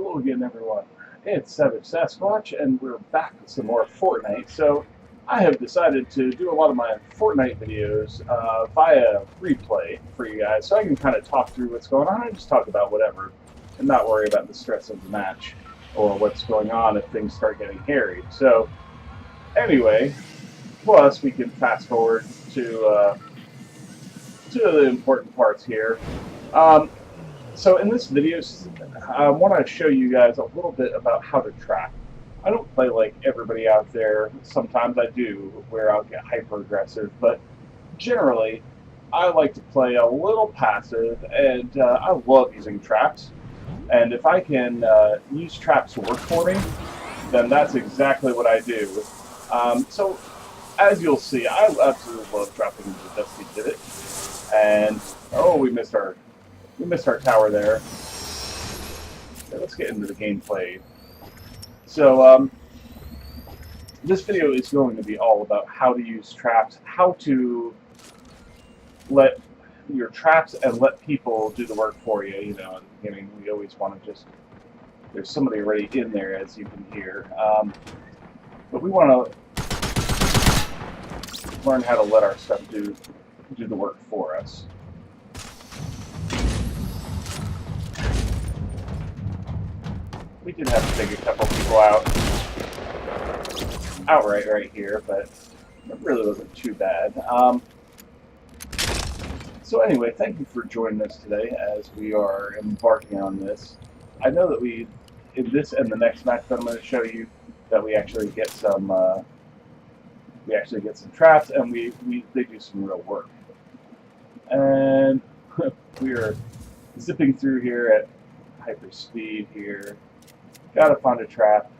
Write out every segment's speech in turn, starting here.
Hello again, everyone. It's Savage Sasquatch, and we're back with some more Fortnite. So, I have decided to do a lot of my Fortnite videos via replay for you guys, so I can kind of talk through what's going on and just talk about whatever, and not worry about the stress of the match or what's going on if things start getting hairy. So, anyway, plus we can fast forward to the important parts here. So in this video, I want to show you guys a little bit about how to trap. I don't play like everybody out there. Sometimes I do, where I'll get hyper aggressive, but generally, I like to play a little passive, and I love using traps. And if I can use traps to work for me, then that's exactly what I do. So as you'll see, I absolutely love dropping into the Dusty Divot. And oh, we missed our tower there. Okay, let's get into the gameplay. So this video is going to be all about how to use traps, how to let your traps and let people do the work for you. You know, at the beginning we always want to just, there's somebody already in there, as you can hear. But we want to learn how to let our stuff do the work for us. We did have to take a couple people outright right here, but it really wasn't too bad. So anyway, thank you for joining us today as we are embarking on this. I know that in this and the next match that I'm going to show you, that we actually get some traps, and they do some real work. And we are zipping through here at hyper speed here. Gotta find a trap.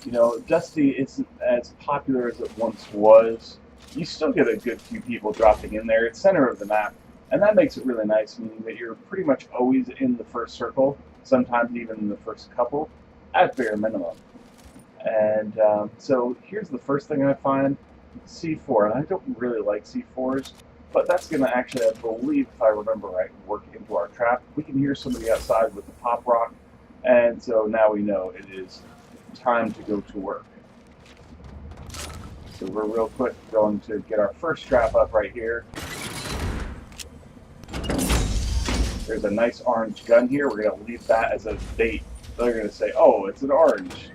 You know, Dusty isn't as popular as it once was. You still get a good few people dropping in there. It's center of the map, and that makes it really nice, meaning that you're pretty much always in the first circle, sometimes even in the first couple, at bare minimum. And so here's the first thing I find, C4, and I don't really like C4s, but that's going to actually, I believe, if I remember right, work into our trap. We can hear somebody outside with the pop rock, and so now we know it is time to go to work. So we're real quick going to get our first trap up right here. There's a nice orange gun here. We're going to leave that as a bait. They're going to say, oh, it's an orange.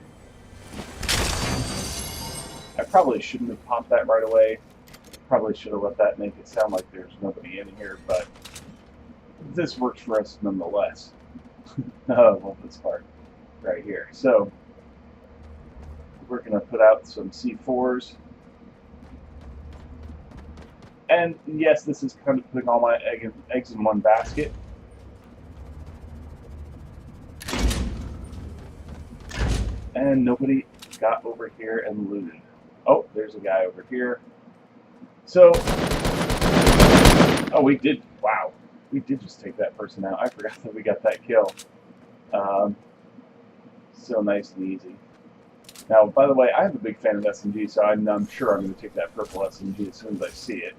I probably shouldn't have popped that right away. Probably should have let that make it sound like there's nobody in here, but this works for us nonetheless. I love this part right here. So we're going to put out some C4s. And yes, this is kind of putting all my eggs in one basket. And nobody got over here and looted. Oh, there's a guy over here. So, oh, we did just take that person out. I forgot that we got that kill. So nice and easy. Now, by the way, I am a big fan of SMG, so I'm sure I'm going to take that purple SMG as soon as I see it.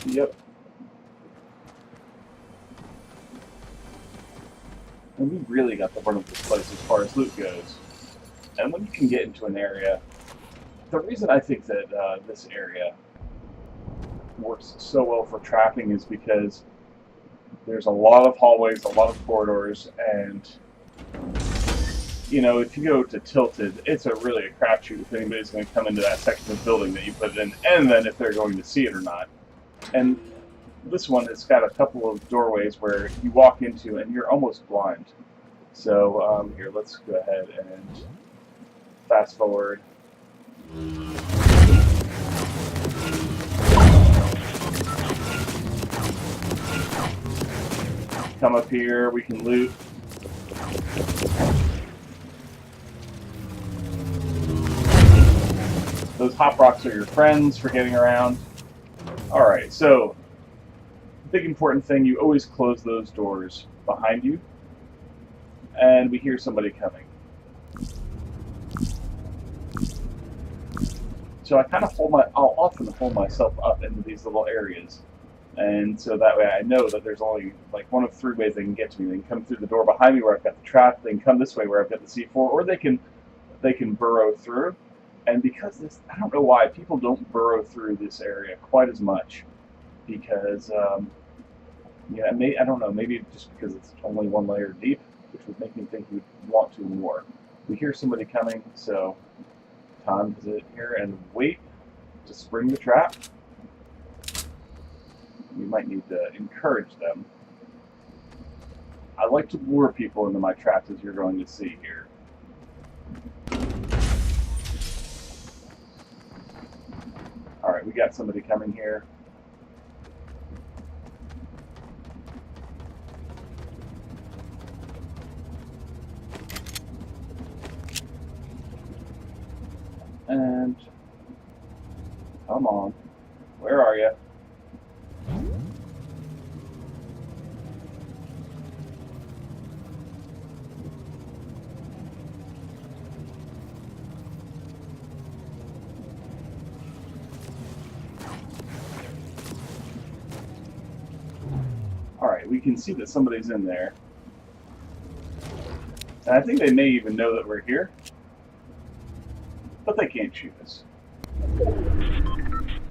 Yep. And we really got the run of this place as far as loot goes. And when you can get into an area, the reason I think that this area works so well for trapping is because there's a lot of hallways, a lot of corridors, and you know, if you go to Tilted, it's really a crapshoot if anybody's going to come into that section of the building that you put it in, and then if they're going to see it or not. And this one has got a couple of doorways where you walk into and you're almost blind. So here, let's go ahead and fast forward. Come up here, we can loot. Those hop rocks are your friends for getting around. Alright, so big important thing, you always close those doors behind you. And we hear somebody coming. So I kind of I'll often hold myself up into these little areas. And so that way I know that there's only like one of three ways they can get to me. They can come through the door behind me where I've got the trap, they can come this way where I've got the C4, or they can burrow through. And because this, I don't know why people don't burrow through this area quite as much. Because, yeah, I don't know, maybe just because it's only one layer deep, which would make me think we'd want to more. We hear somebody coming, so time to sit here and wait to spring the trap. We might need to encourage them. I like to lure people into my traps, as you're going to see here. Alright, we got somebody coming here. And come on, where are you? Alright, we can see that somebody's in there. And I think they may even know that we're here. But they can't shoot us.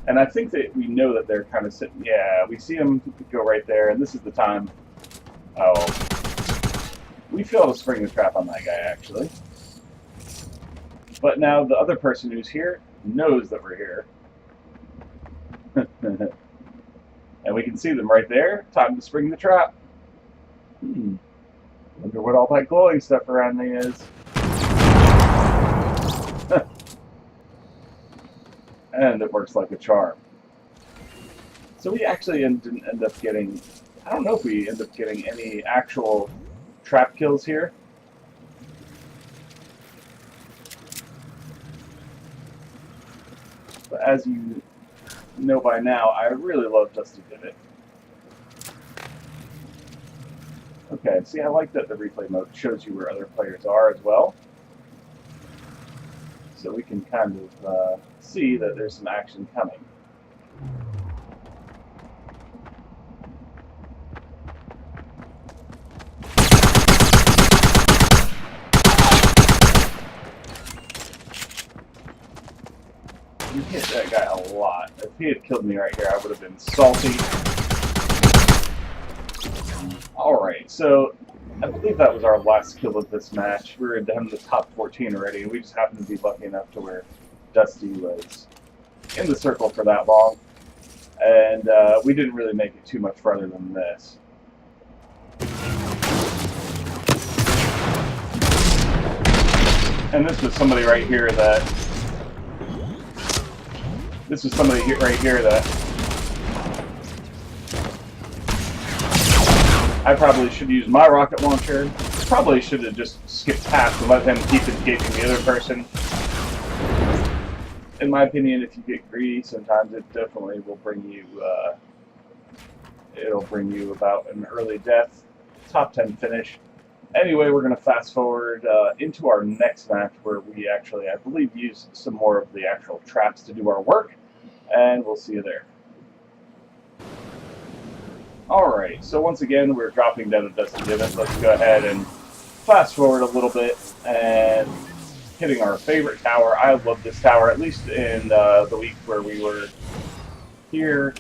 And I think that we know that they're kind of sitting... Yeah, we see them go right there, and this is the time... Oh. We failed to spring the trap on that guy, actually. But now the other person who's here knows that we're here. And we can see them right there. Time to spring the trap. Wonder what all that glowing stuff around me is. And it works like a charm. So we actually didn't end up getting... I don't know if we end up getting any actual trap kills here. But as you know by now, I really love Dusty Divot. Okay, see, I like that the replay mode shows you where other players are as well. So we can kind of see that there's some action coming. You hit that guy a lot. If he had killed me right here, I would have been salty. Alright, so I believe that was our last kill of this match. We were down in the top 14 already, and we just happened to be lucky enough to where Dusty was in the circle for that long. And we didn't really make it too much farther than this. And this was somebody right here that... This was somebody right here that... I probably should use my rocket launcher. Probably should have just skipped past and let him keep engaging the other person. In my opinion, if you get greedy, sometimes it definitely will bring you, it'll bring you about an early death, top 10 finish. Anyway, we're going to fast forward into our next match where we actually, I believe, use some more of the actual traps to do our work, and we'll see you there. Alright, so once again, we're dropping down to Dusty Divot. Let's go ahead and fast forward a little bit and hitting our favorite tower. I love this tower, at least in the week where we were here.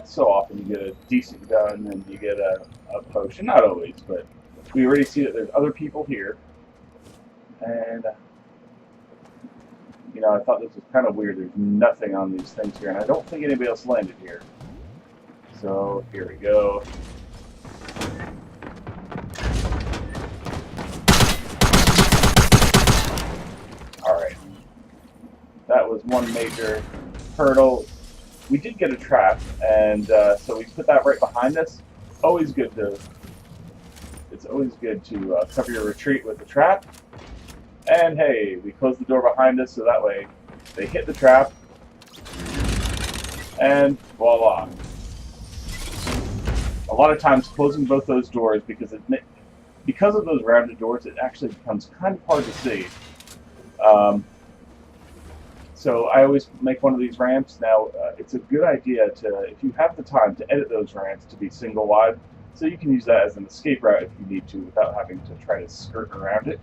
So often you get a decent gun and you get a potion. Not always, but we already see that there's other people here. And, you know, I thought this was kind of weird. There's nothing on these things here, and I don't think anybody else landed here. So, here we go. Alright. That was one major hurdle. We did get a trap, and so we put that right behind us. Always good to... It's always good to cover your retreat with the trap. And hey, we closed the door behind us, so that way they hit the trap. And voila. A lot of times closing both those doors, because of those rounded doors, it actually becomes kind of hard to see. So I always make one of these ramps. Now, it's a good idea to, if you have the time, to edit those ramps to be single wide, so you can use that as an escape route if you need to without having to try to skirt around it.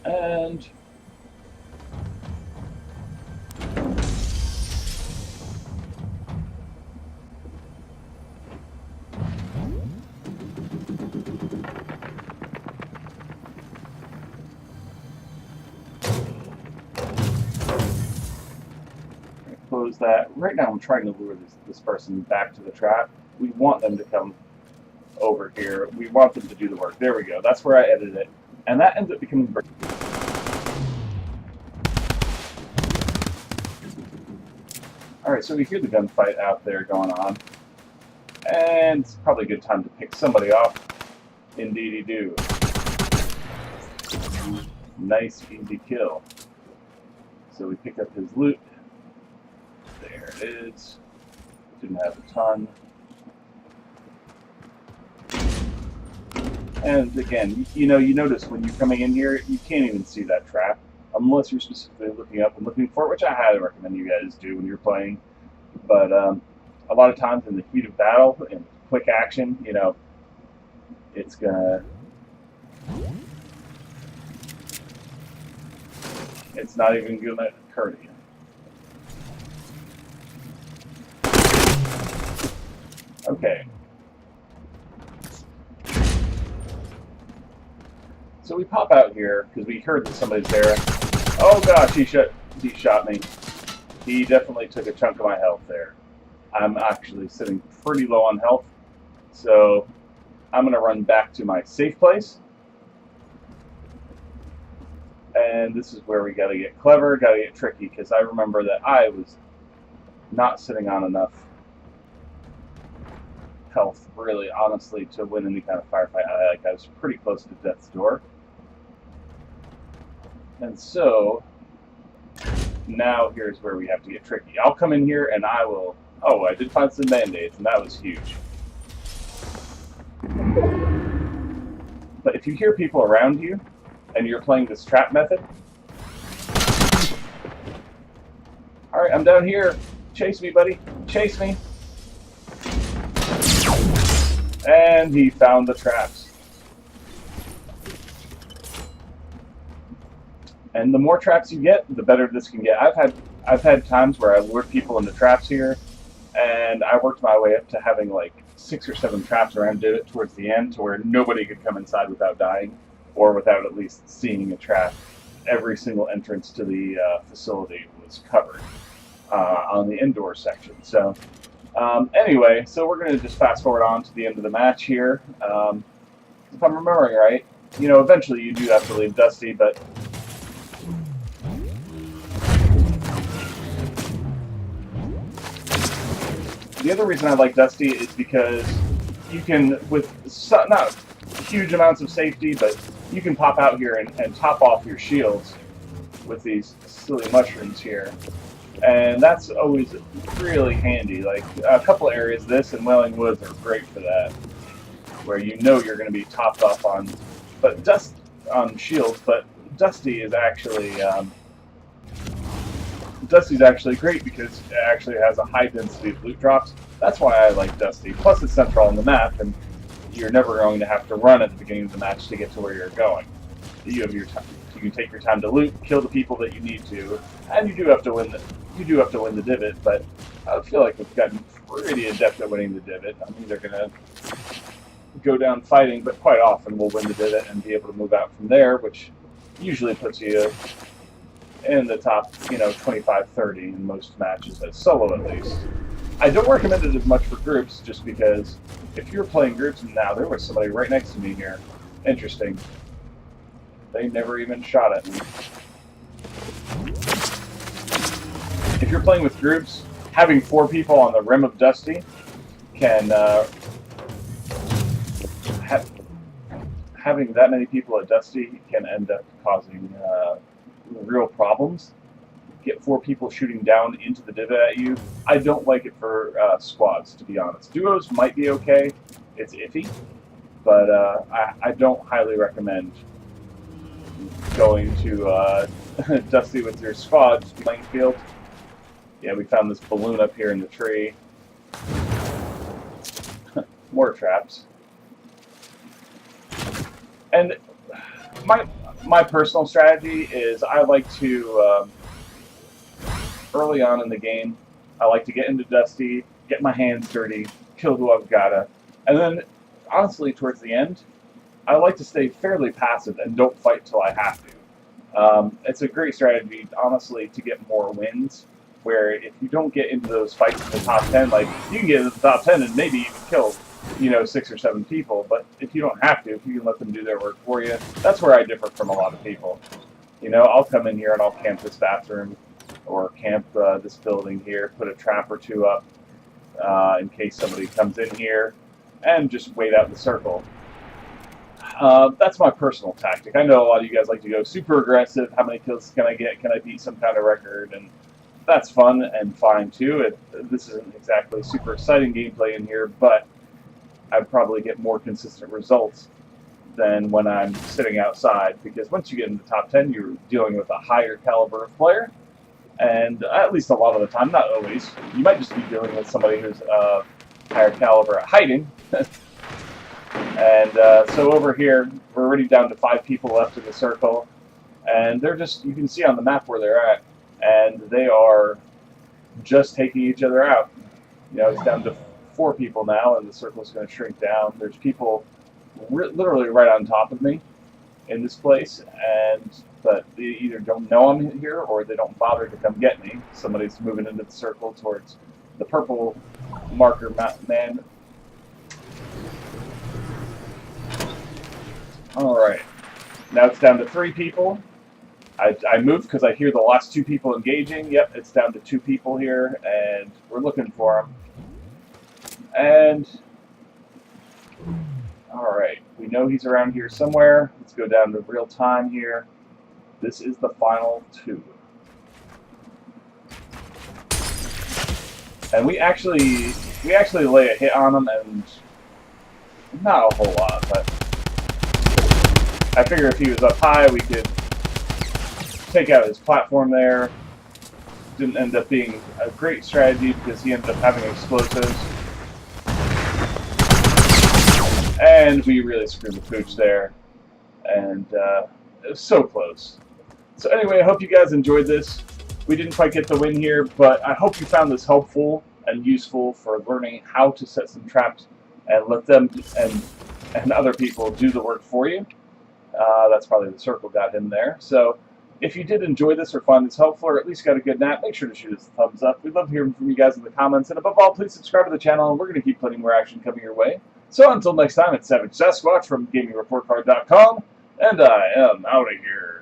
And close that. Right now I'm trying to lure this person back to the trap. We want them to come over here. We want them to do the work. There we go. That's where I edited it. And that ends up becoming very... Alright, so we hear the gunfight out there going on. And it's probably a good time to pick somebody off. Indeedy do. Nice, easy kill. So we pick up his loot. There it is. Didn't have a ton. And again, you notice when you're coming in here, you can't even see that trap unless you're specifically looking up and looking for it, which I highly recommend you guys do when you're playing. But a lot of times in the heat of battle and quick action, it's not even going to occur to you. Okay. So we pop out here because we heard that somebody's there. Oh gosh, he shot me. He definitely took a chunk of my health there. I'm actually sitting pretty low on health, so I'm going to run back to my safe place. And this is where we got to get clever, got to get tricky, because I remember that I was not sitting on enough health, really, honestly, to win any kind of firefight. I was pretty close to death's door. And so, now here's where we have to get tricky. I'll come in here and I will... Oh, I did find some band-aids, and that was huge. But if you hear people around you, and you're playing this trap method... Alright, I'm down here. Chase me, buddy. Chase me. And he found the traps. And the more traps you get, the better this can get. I've had times where I lured people into traps here, and I worked my way up to having like 6 or 7 traps around Divot towards the end, to where nobody could come inside without dying, or without at least seeing a trap. Every single entrance to the facility was covered on the indoor section. So anyway, so we're going to just fast forward on to the end of the match here. If I'm remembering right, eventually you do have to leave Dusty, but the other reason I like Dusty is because you can, with not huge amounts of safety, but you can pop out here and top off your shields with these silly mushrooms here. And that's always really handy. Like, a couple areas, this and Wailing Woods are great for that, where you're going to be topped off on shields, but Dusty is actually... Dusty's actually great because it actually has a high density of loot drops. That's why I like Dusty. Plus it's central on the map, and you're never going to have to run at the beginning of the match to get to where you're going. You have your time. You can take your time to loot, kill the people that you need to, and you do have to win the divot. But I feel like we've gotten pretty adept at winning the divot. I'm either gonna go down fighting, but quite often we'll win the divot and be able to move out from there, which usually puts you in the top, 25, 30 in most matches, as solo at least. I don't recommend it as much for groups, just because if you're playing groups, and now there was somebody right next to me here. Interesting. They never even shot at me. If you're playing with groups, having 4 people on the rim of Dusty can having that many people at Dusty can end up causing real problems. Get 4 people shooting down into the divot at you. I don't like it for squads, to be honest. Duos might be okay. It's iffy, but I don't highly recommend going to Dusty with your squad playing field. Yeah, we found this balloon up here in the tree. More traps. And my personal strategy is I like to early on in the game, I like to get into Dusty, get my hands dirty, kill who I've gotta, and then honestly towards the end, I like to stay fairly passive and don't fight till I have to. It's a great strategy, honestly, to get more wins. Where if you don't get into those fights in the top 10, like you can get into the top 10 and maybe even kill, 6 or 7 people. But if you don't have to, if you can let them do their work for you, that's where I differ from a lot of people. I'll come in here and I'll camp this bathroom or camp this building here, put a trap or two up in case somebody comes in here, and just wait out in the circle. That's my personal tactic. I know a lot of you guys like to go super aggressive. How many kills can I get? Can I beat some kind of record? And that's fun and fine too. This isn't exactly super exciting gameplay in here, but I'd probably get more consistent results than when I'm sitting outside, because once you get in the top 10, you're dealing with a higher caliber of player, and at least a lot of the time, not always. You might just be dealing with somebody who's higher caliber at hiding. And so over here, we're already down to 5 people left in the circle, and they're just, you can see on the map where they're at, and they are just taking each other out. It's down to 4 people now, and the circle's going to shrink down. There's people literally right on top of me in this place, but they either don't know I'm here or they don't bother to come get me. Somebody's moving into the circle towards the purple marker man. Alright, now it's down to 3 people. I moved because I hear the last 2 people engaging. Yep, it's down to 2 people here, and we're looking for them. And, alright, we know he's around here somewhere. Let's go down to real time here. This is the final 2. And we actually lay a hit on him, and not a whole lot, but I figure if he was up high, we could take out his platform there. Didn't end up being a great strategy because he ended up having explosives. And we really screwed the pooch there. And it was so close. So anyway, I hope you guys enjoyed this. We didn't quite get the win here, but I hope you found this helpful and useful for learning how to set some traps and let them and other people do the work for you. That's probably the circle got in there. So if you did enjoy this or find this helpful or at least got a good nap, make sure to shoot us a thumbs up. We'd love hearing from you guys in the comments. And above all, please subscribe to the channel, and we're going to keep plenty more action coming your way. So until next time, it's Savage Sasquatch from GamingReportCard.com, and I am out of here.